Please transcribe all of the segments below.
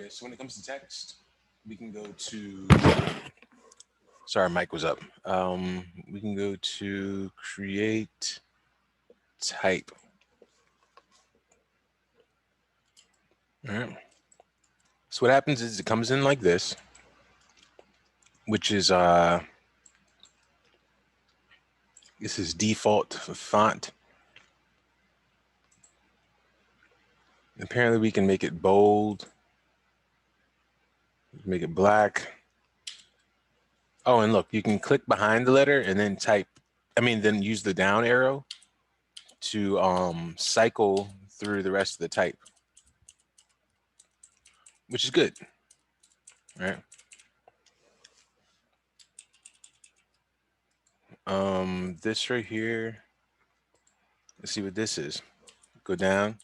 Okay, so when it comes to text, we can go to, sorry, mic was up. We can go to create type. All right. So what happens is it comes in like this, which is this is default font. Apparently we can make it bold, make it black. Oh, and look, you can click behind the letter and then type, then use the down arrow to cycle through the rest of the type, which is good. All right. This right here, let's see what this is. Go down.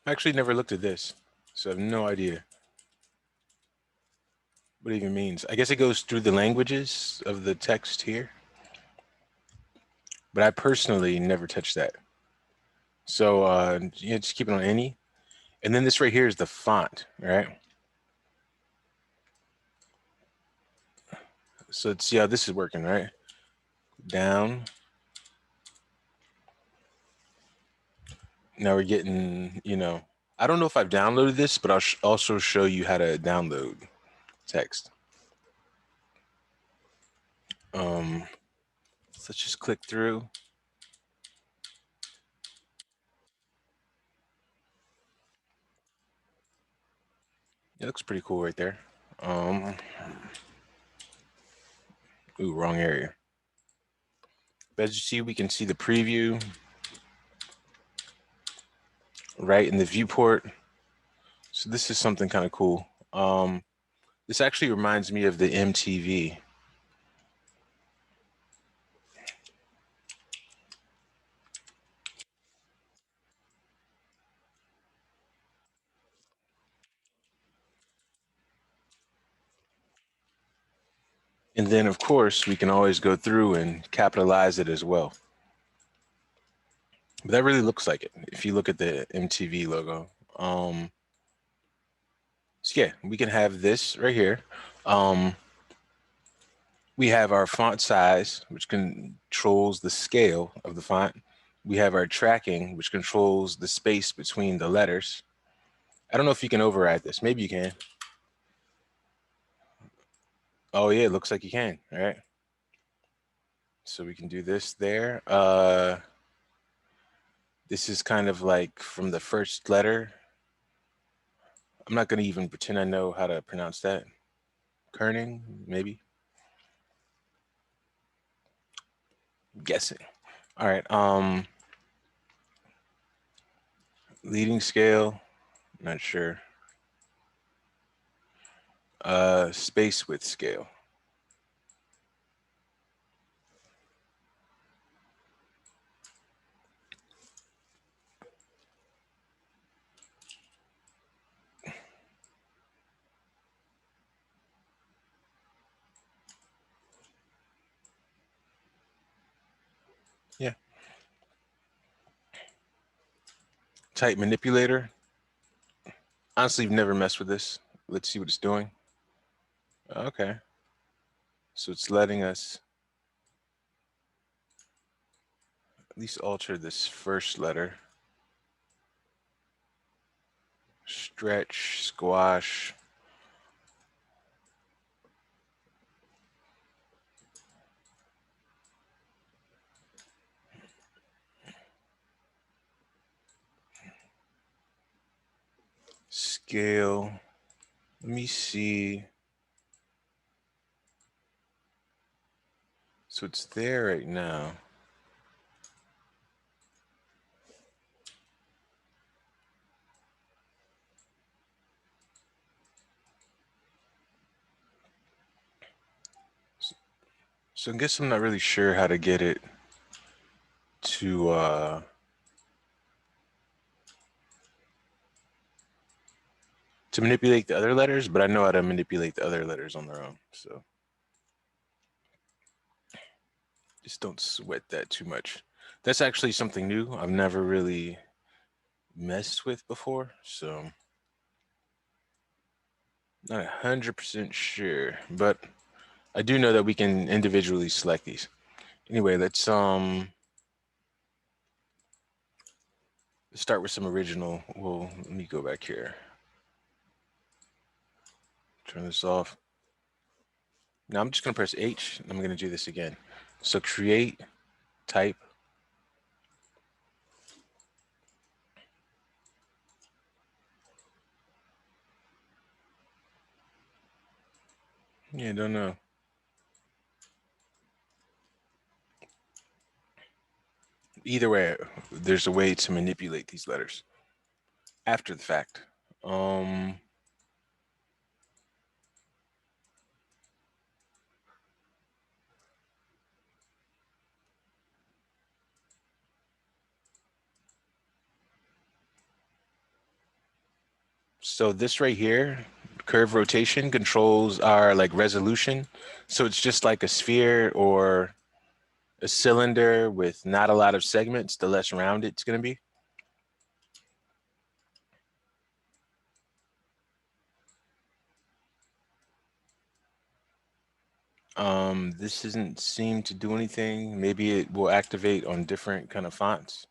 I actually never looked at this, so I have no idea what it even means. I guess it goes through the languages of the text here, but I personally never touched that. So yeah, just keep it on any. And then this right here is the font, right? So let's see how this is working, right? Down. Now we're getting, I don't know if I've downloaded this, but I'll also show you how to download text. So let's just click through. It looks pretty cool right there. Ooh, wrong area. But as you see, we can see the preview right in the viewport. So this is something kind of cool. This actually reminds me of the MTV. And then, of course, we can always go through and capitalize it as well. But that really looks like it if you look at the MTV logo. So yeah, we can have this right here. We have our font size, which controls the scale of the font. We have our tracking, which controls the space between the letters. I don't know if you can override this. Maybe you can. Oh yeah, it looks like you can. All right. So we can do this there. This is kind of like from the first letter. I'm not gonna even pretend I know how to pronounce that. Kerning, maybe. I'm guessing. All right. Leading scale. Not sure. Space width scale. Yeah. Type manipulator. Honestly, I've never messed with this. Let's see what it's doing. Okay. So it's letting us at least alter this first letter. Stretch, squash. Scale. Let me see. So it's there right now. So I guess I'm not really sure how to get it to manipulate the other letters, but I know how to manipulate the other letters on their own. So just don't sweat that too much. That's actually something new I've never really messed with before, so not 100% sure, but I do know that we can individually select these. Anyway, let's start with some original. Well, let me go back here. Turn this off. Now I'm just gonna press H. And I'm gonna do this again. So create, type. Yeah, don't know. Either way, there's a way to manipulate these letters after the fact. Um, so this right here, curve rotation controls our like resolution. So it's just like a sphere or a cylinder with not a lot of segments, the less round it's going to be. This doesn't seem to do anything. Maybe it will activate on different kind of fonts.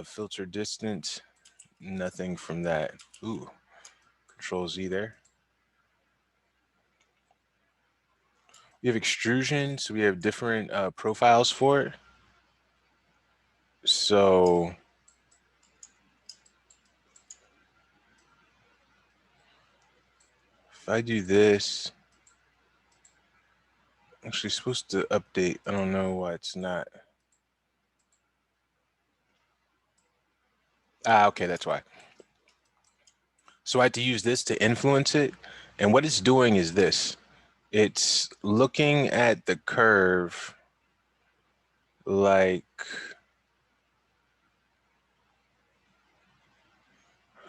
Filter distance, nothing from that. Ooh, Control Z there. We have extrusion, so we have different profiles for it. So if I do this, actually supposed to update. I don't know why it's not. Ah, okay, that's why. So I had to use this to influence it. And what it's doing is this. It's looking at the curve like,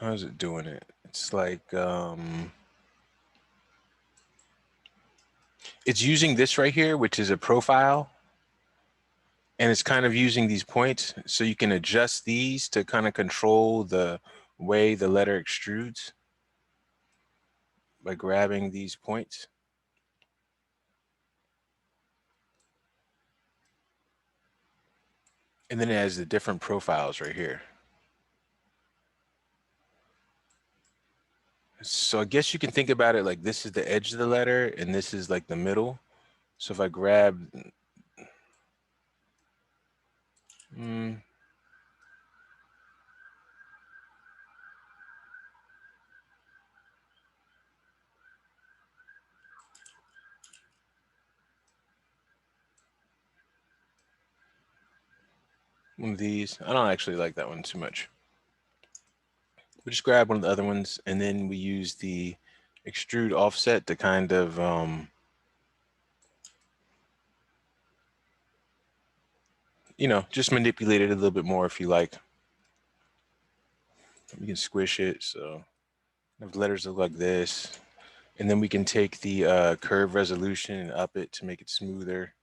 how's it doing it? It's like, it's using this right here, which is a profile, and it's kind of using these points. So you can adjust these to kind of control the way the letter extrudes by grabbing these points. And then it has the different profiles right here. So I guess you can think about it like this is the edge of the letter and this is like the middle. So if I grab mm, one of these, I don't actually like that one too much. We just grab one of the other ones and then we use the extrude offset to kind of just manipulate it a little bit more if you like. You can squish it so the letters look like this. And then we can take the curve resolution and up it to make it smoother.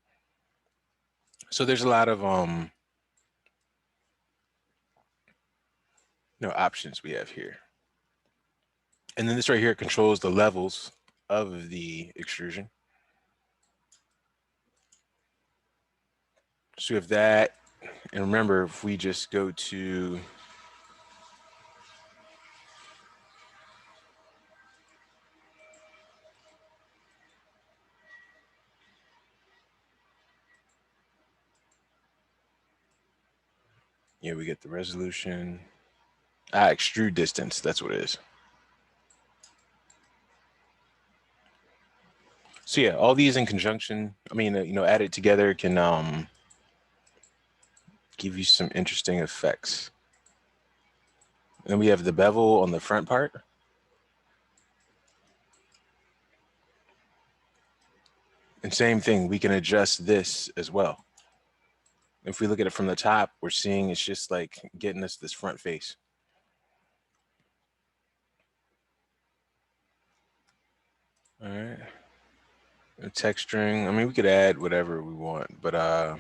So there's a lot of options we have here. And then this right here controls the levels of the extrusion. So we have that. And remember, if we just go to we get the resolution. Extrude distance. That's what it is. So yeah, all these in conjunction, I mean, added together can give you some interesting effects. Then we have the bevel on the front part. And same thing, we can adjust this as well. If we look at it from the top, we're seeing it's just like getting us this front face. All right. And texturing, I mean, we could add whatever we want, but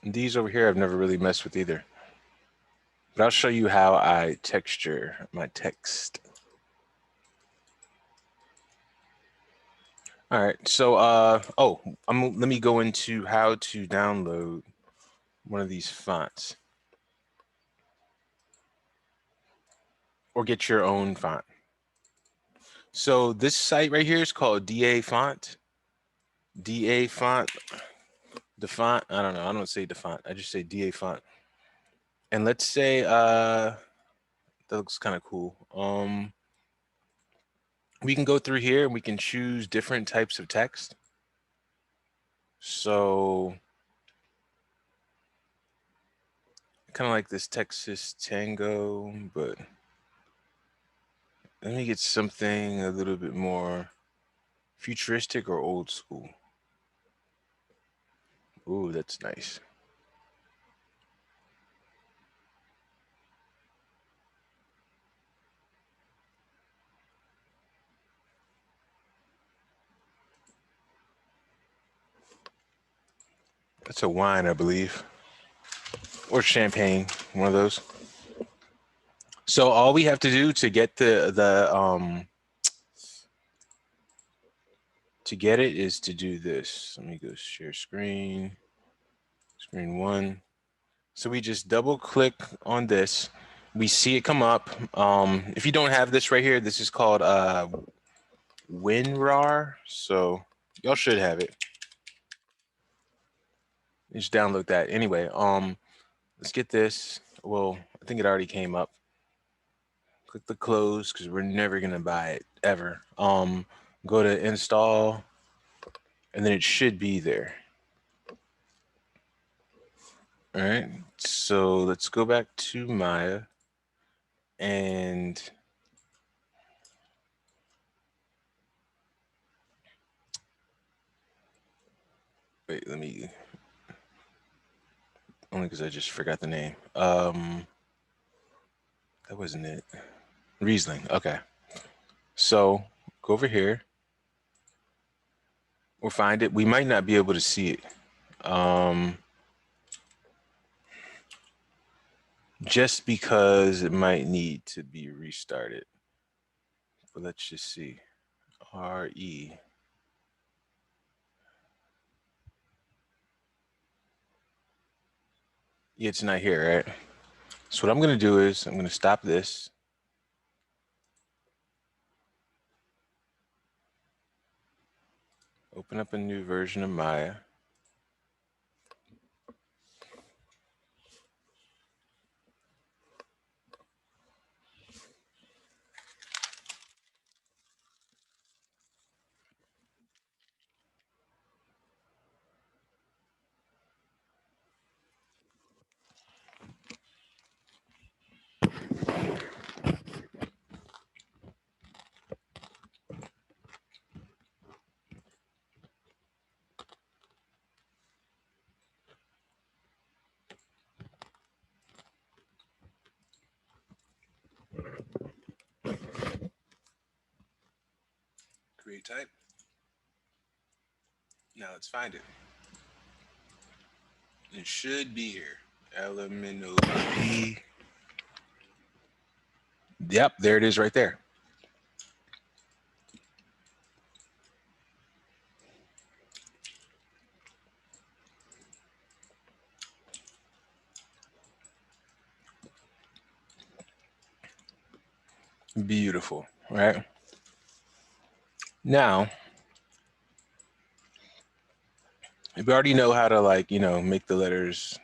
These over here I've never really messed with either. But I'll show you how I texture my text. All right, so let me go into how to download one of these fonts or get your own font. So this site right here is called DA Font. DA Font. The font, I don't know. I don't say the font. I just say DA Font. And let's say that looks kind of cool. We can go through here and we can choose different types of text. So kind of like this Texas Tango, but let me get something a little bit more futuristic or old school. Ooh, that's nice. That's a wine, I believe, or champagne, one of those. So all we have to do to get to get it is to do this. Let me go share screen, screen one. So we just double click on this. We see it come up. If you don't have this right here, this is called WinRAR. So y'all should have it. Just download that. Anyway, let's get this. Well, I think it already came up. Click the close because we're never gonna buy it ever. Go to install, and then it should be there. All right. So let's go back to Maya and wait. Let me only because I just forgot the name. That wasn't it. Riesling. Okay. So go over here. We'll find it. We might not be able to see it. Just because it might need to be restarted. But let's just see. RE. Yeah, it's not here, right? So what I'm going to do is I'm going to stop this. Open up a new version of Maya. Create type. Now let's find it. It should be here. LMNOP. Yep, there it is right there. Beautiful, right? Now, we already know how to make the letters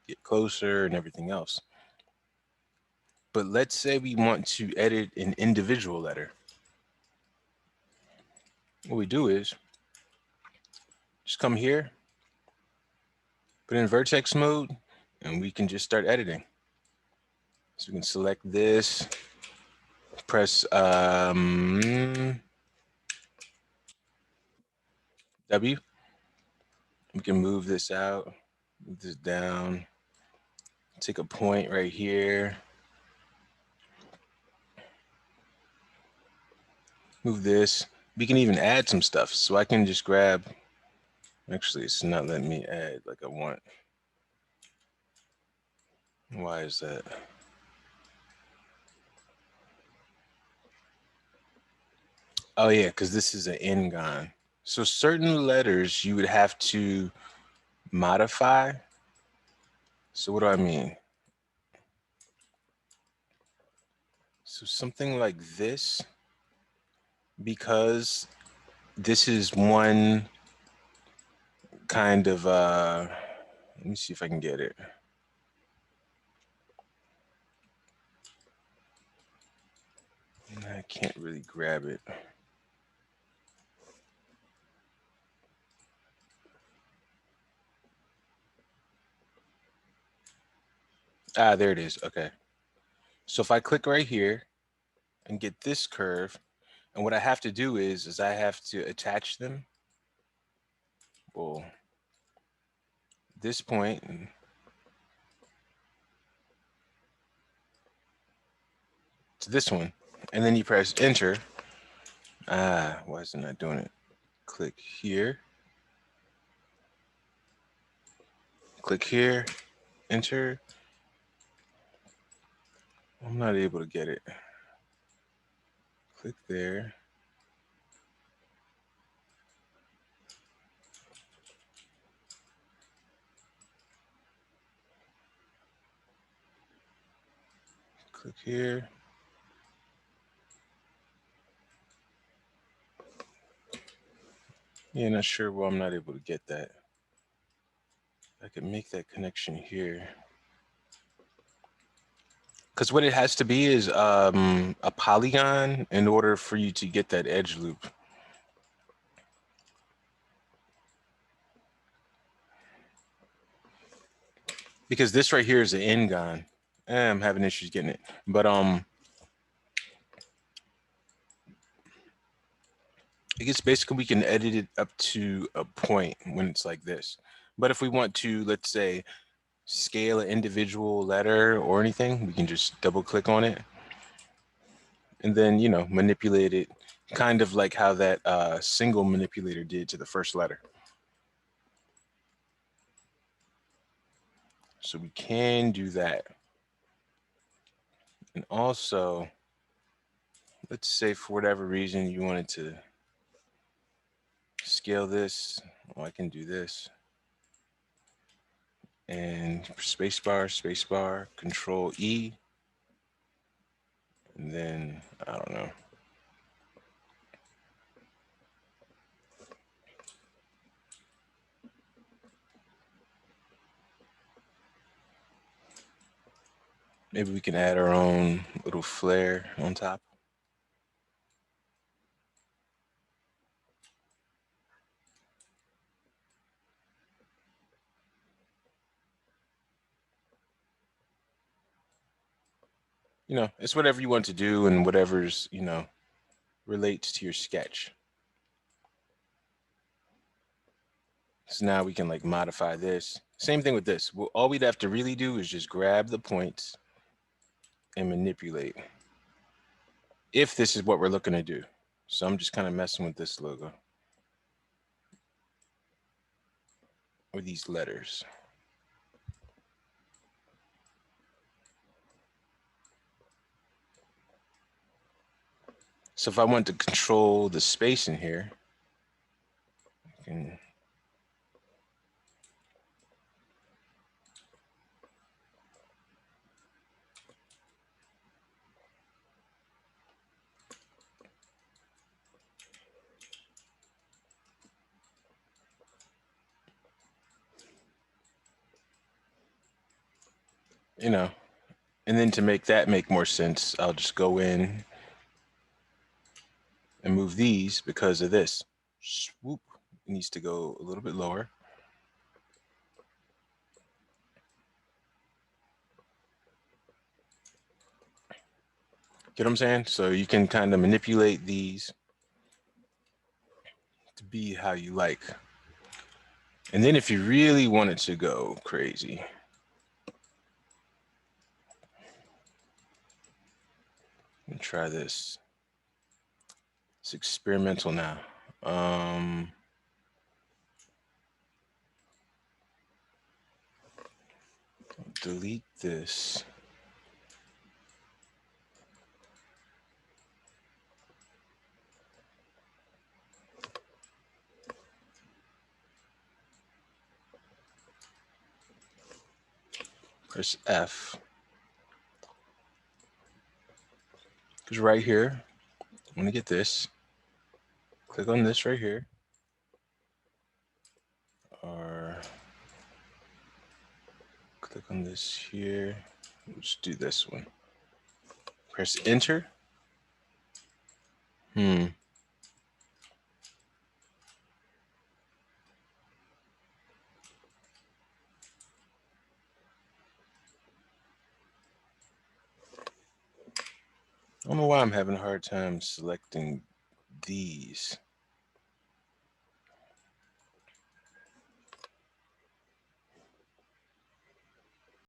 get closer and everything else. But let's say we want to edit an individual letter. What we do is just come here, put in vertex mode, and we can just start editing. So we can select this, press W. We can move this out, move this down, take a point right here, move this. We can even add some stuff. So I can just grab, actually, it's not letting me add like I want. Why is that? Oh yeah, because this is an Ngon. So certain letters you would have to modify. So what do I mean? So something like this, because this is one kind of let me see if I can get it. I can't really grab it. Ah, there it is. Okay. So if I click right here and get this curve, and what I have to do is I have to attach them. Well, this point to this one, and then you press enter. Ah, why is it not doing it? Click here, click here, enter. I'm not able to get it. Click there. Click here. Yeah, not sure why I'm not able to get that. I can make that connection here. Because what it has to be is a polygon in order for you to get that edge loop. Because this right here is an Ngon. I'm having issues getting it. But I guess basically we can edit it up to a point when it's like this. But if we want to, let's say, scale an individual letter or anything, we can just double click on it and then, you know, manipulate it kind of like how that single manipulator did to the first letter. So we can do that. And also, let's say for whatever reason you wanted to scale this, well, I can do this. And spacebar, control E. And then, I don't know. Maybe we can add our own little flare on top. You know, it's whatever you want to do and whatever's, you know, relates to your sketch. So now we can like modify this. Same thing with this. Well, all we'd have to really do is just grab the points and manipulate if this is what we're looking to do. So I'm just kind of messing with this logo or these letters. So if I want to control the space in here, I can, you know, and then to make that make more sense, I'll just go in and move these because of this. Swoop, it needs to go a little bit lower. Get what I'm saying? So you can kind of manipulate these to be how you like. And then if you really wanted to go crazy, try this. It's experimental now. delete this. Press F. Because right here, I'm going to get this. Click on this right here. Or click on this here. Let's do this one. Press enter. I don't know why I'm having a hard time selecting these.